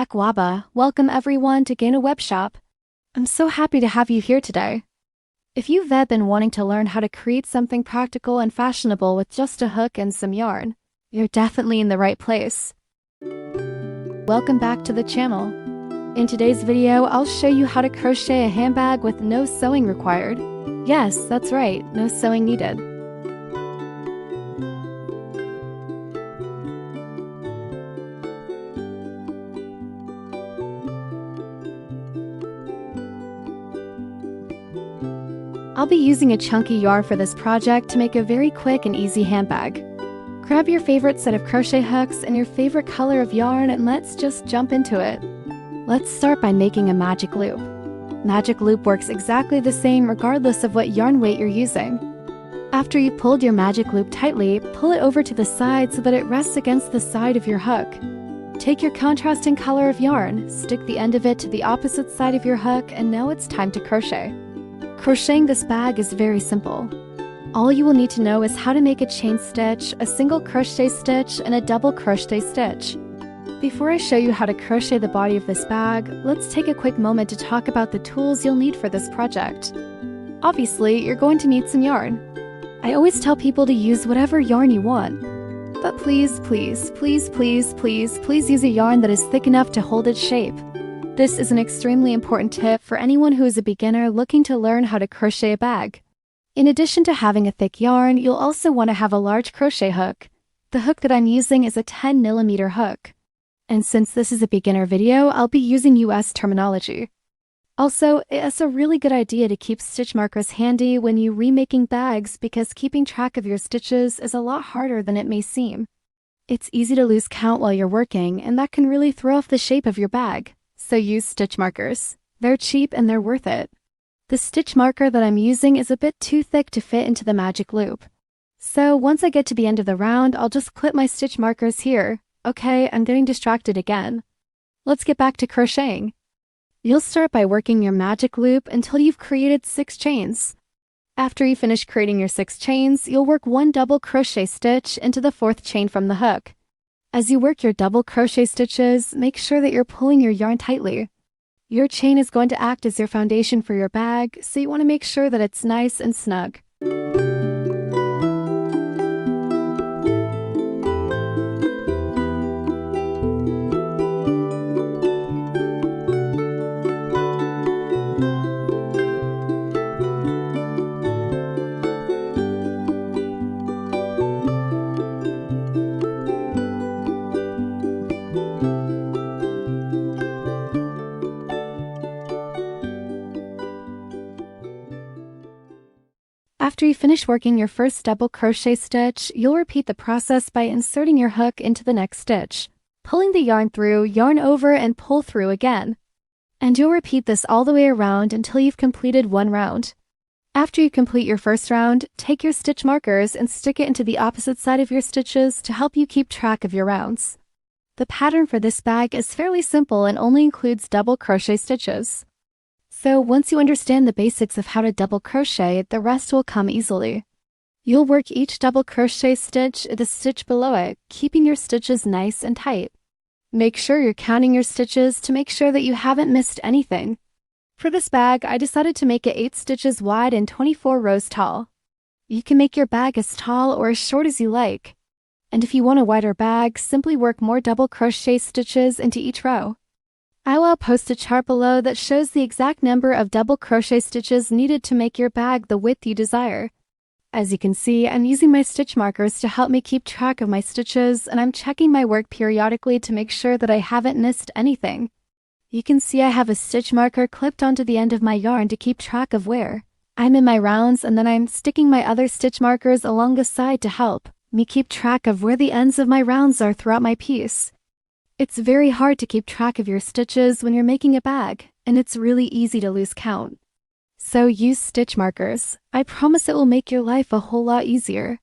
Akwaaba. Welcome everyone to Gain a Web Shop. I'm so happy to have you here today. If you've been wanting to learn how to create something practical and fashionable with just a hook and some yarn, you're definitely in the right place. Welcome back to the channel. In today's video, I'll show you how to crochet a handbag with no sewing required. Yes, that's right, no sewing needed. I'll be using a chunky yarn for this project to make a very quick and easy handbag. Grab your favorite set of crochet hooks and your favorite color of yarn and let's just jump into it. Let's start by making a magic loop. Magic loop works exactly the same regardless of what yarn weight you're using. After you've pulled your magic loop tightly, pull it over to the side so that it rests against the side of your hook. Take your contrasting color of yarn, stick the end of it to the opposite side of your hook, and now it's time to crochet. Crocheting this bag is very simple. All you will need to know is how to make a chain stitch, a single crochet stitch, and a double crochet stitch. Before I show you how to crochet the body of this bag, let's take a quick moment to talk about the tools you'll need for this project. Obviously, you're going to need some yarn. I always tell people to use whatever yarn you want. But please, please, please, please, please, please use a yarn that is thick enough to hold its shape. This is an extremely important tip for anyone who is a beginner looking to learn how to crochet a bag. In addition to having a thick yarn, you'll also want to have a large crochet hook. The hook that I'm using is a 10mm hook. And since this is a beginner video, I'll be using US terminology. Also, it's a really good idea to keep stitch markers handy when you're remaking bags because keeping track of your stitches is a lot harder than it may seem. It's easy to lose count while you're working, and that can really throw off the shape of your bag. So use stitch markers. They're cheap and they're worth it. The stitch marker that I'm using is a bit too thick to fit into the magic loop. So once I get to the end of the round, I'll just clip my stitch markers here. Okay, I'm getting distracted again. Let's get back to crocheting. You'll start by working your magic loop until you've created 6 chains. After you finish creating your 6 chains, you'll work 1 double crochet stitch into the 4th chain from the hook. As you work your double crochet stitches, make sure that you're pulling your yarn tightly. Your chain is going to act as your foundation for your bag, so you want to make sure that it's nice and snug. After you finish working your first double crochet stitch, you'll repeat the process by inserting your hook into the next stitch, pulling the yarn through, yarn over, and pull through again. And you'll repeat this all the way around until you've completed 1 round. After you complete your first round, take your stitch markers and stick it into the opposite side of your stitches to help you keep track of your rounds. The pattern for this bag is fairly simple and only includes double crochet stitches. So once you understand the basics of how to double crochet, the rest will come easily. You'll work each double crochet stitch the stitch below it, keeping your stitches nice and tight. Make sure you're counting your stitches to make sure that you haven't missed anything. For this bag, I decided to make it 8 stitches wide and 24 rows tall. You can make your bag as tall or as short as you like. And if you want a wider bag, simply work more double crochet stitches into each row. I will post a chart below that shows the exact number of double crochet stitches needed to make your bag the width you desire. As you can see, I'm using my stitch markers to help me keep track of my stitches, and I'm checking my work periodically to make sure that I haven't missed anything. You can see I have a stitch marker clipped onto the end of my yarn to keep track of where I'm in my rounds, and then I'm sticking my other stitch markers along the side to help me keep track of where the ends of my rounds are throughout my piece. It's very hard to keep track of your stitches when you're making a bag, and it's really easy to lose count. So use stitch markers. I promise it will make your life a whole lot easier.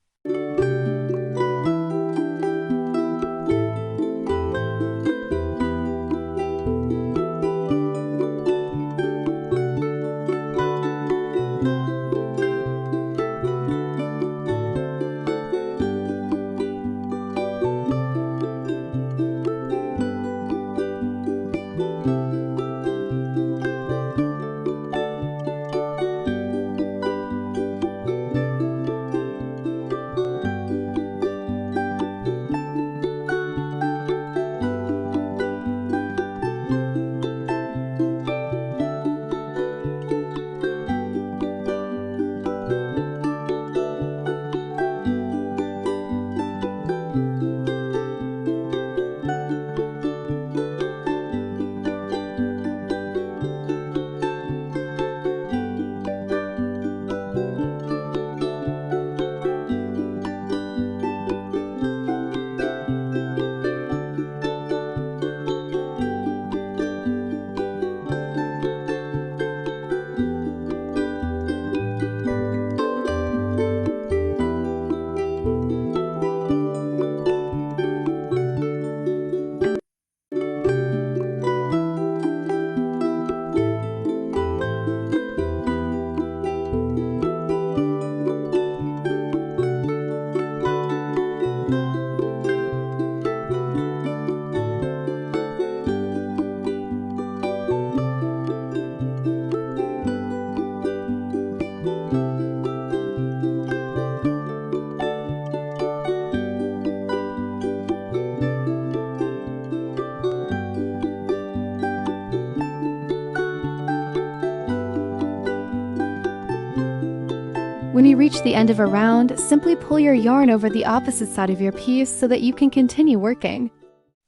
When you reach the end of a round, simply pull your yarn over the opposite side of your piece so that you can continue working.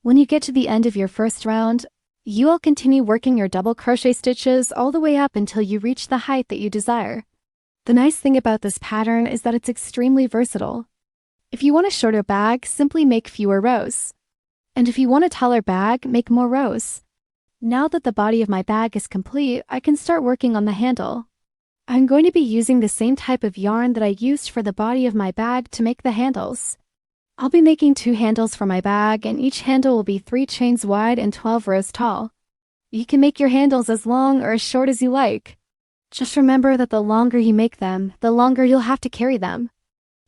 When you get to the end of your first round, you will continue working your double crochet stitches all the way up until you reach the height that you desire. The nice thing about this pattern is that it's extremely versatile. If you want a shorter bag, simply make fewer rows. And if you want a taller bag, make more rows. Now that the body of my bag is complete, I can start working on the handle. I'm going to be using the same type of yarn that I used for the body of my bag to make the handles. I'll be making 2 handles for my bag, and each handle will be 3 chains wide and 12 rows tall. You can make your handles as long or as short as you like. Just remember that the longer you make them, the longer you'll have to carry them.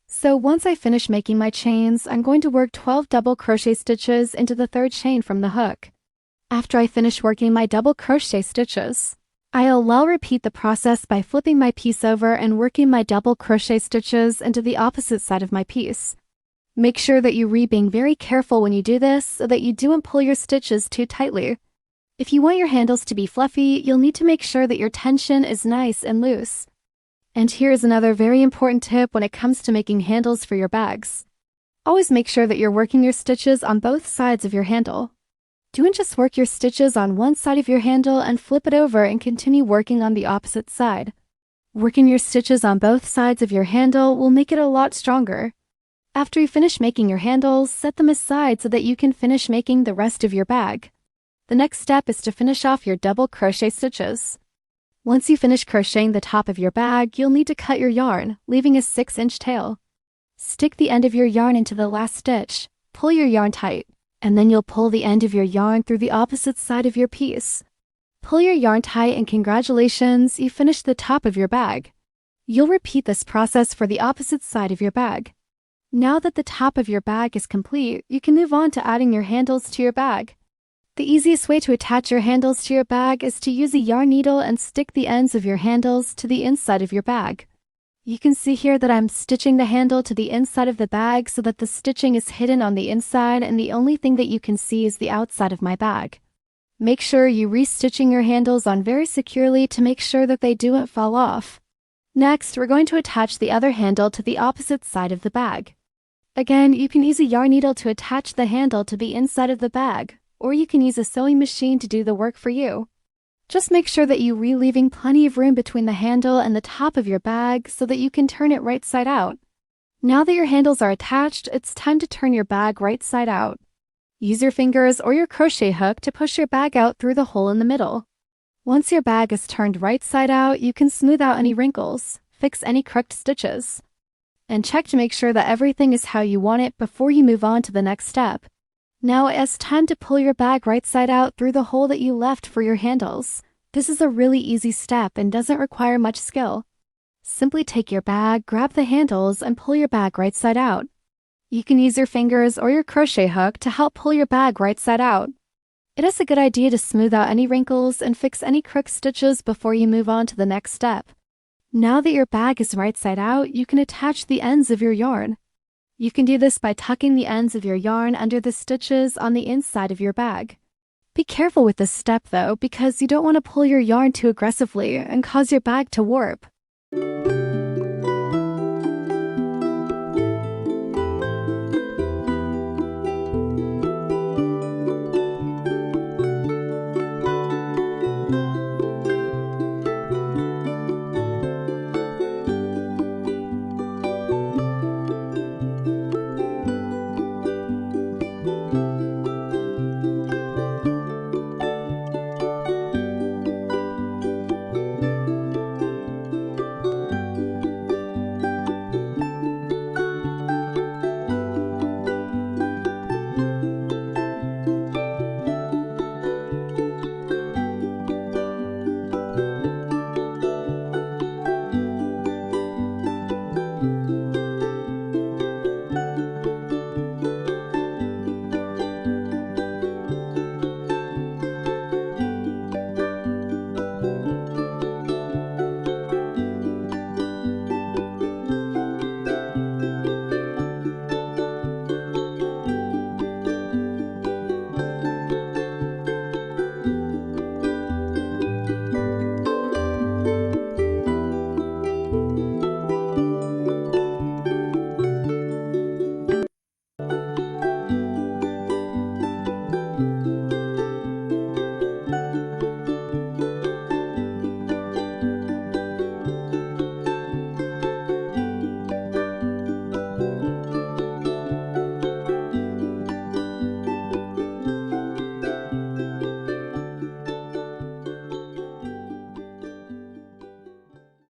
So once I finish making my chains, I'm going to work 12 double crochet stitches into the 3rd chain from the hook. After I finish working my double crochet stitches, I'll repeat the process by flipping my piece over and working my double crochet stitches into the opposite side of my piece. Make sure that you're being very careful when you do this so that you don't pull your stitches too tightly. If you want your handles to be fluffy, you'll need to make sure that your tension is nice and loose. And here's another very important tip when it comes to making handles for your bags. Always make sure that you're working your stitches on both sides of your handle. Don't just work your stitches on one side of your handle and flip it over and continue working on the opposite side. Working your stitches on both sides of your handle will make it a lot stronger. After you finish making your handles, set them aside so that you can finish making the rest of your bag. The next step is to finish off your double crochet stitches. Once you finish crocheting the top of your bag, you'll need to cut your yarn, leaving a 6-inch tail. Stick the end of your yarn into the last stitch, pull your yarn tight, and then you'll pull the end of your yarn through the opposite side of your piece. Pull your yarn tight and congratulations, you finished the top of your bag. You'll repeat this process for the opposite side of your bag. Now that the top of your bag is complete, you can move on to adding your handles to your bag. The easiest way to attach your handles to your bag is to use a yarn needle and stick the ends of your handles to the inside of your bag. You can see here that I'm stitching the handle to the inside of the bag so that the stitching is hidden on the inside and the only thing that you can see is the outside of my bag. Make sure you re-stitching your handles on very securely to make sure that they don't fall off. Next, we're going to attach the other handle to the opposite side of the bag. Again, you can use a yarn needle to attach the handle to the inside of the bag, or you can use a sewing machine to do the work for you. Just make sure that you're leaving plenty of room between the handle and the top of your bag so that you can turn it right side out. Now that your handles are attached, it's time to turn your bag right side out. Use your fingers or your crochet hook to push your bag out through the hole in the middle. Once your bag is turned right side out, you can smooth out any wrinkles, fix any crooked stitches, and check to make sure that everything is how you want it before you move on to the next step. Now it's time to pull your bag right side out through the hole that you left for your handles. This is a really easy step and doesn't require much skill. Simply take your bag, grab the handles, and pull your bag right side out. You can use your fingers or your crochet hook to help pull your bag right side out. It is a good idea to smooth out any wrinkles and fix any crooked stitches before you move on to the next step. Now that your bag is right side out, you can attach the ends of your yarn. You can do this by tucking the ends of your yarn under the stitches on the inside of your bag. Be careful with this step though, because you don't want to pull your yarn too aggressively and cause your bag to warp.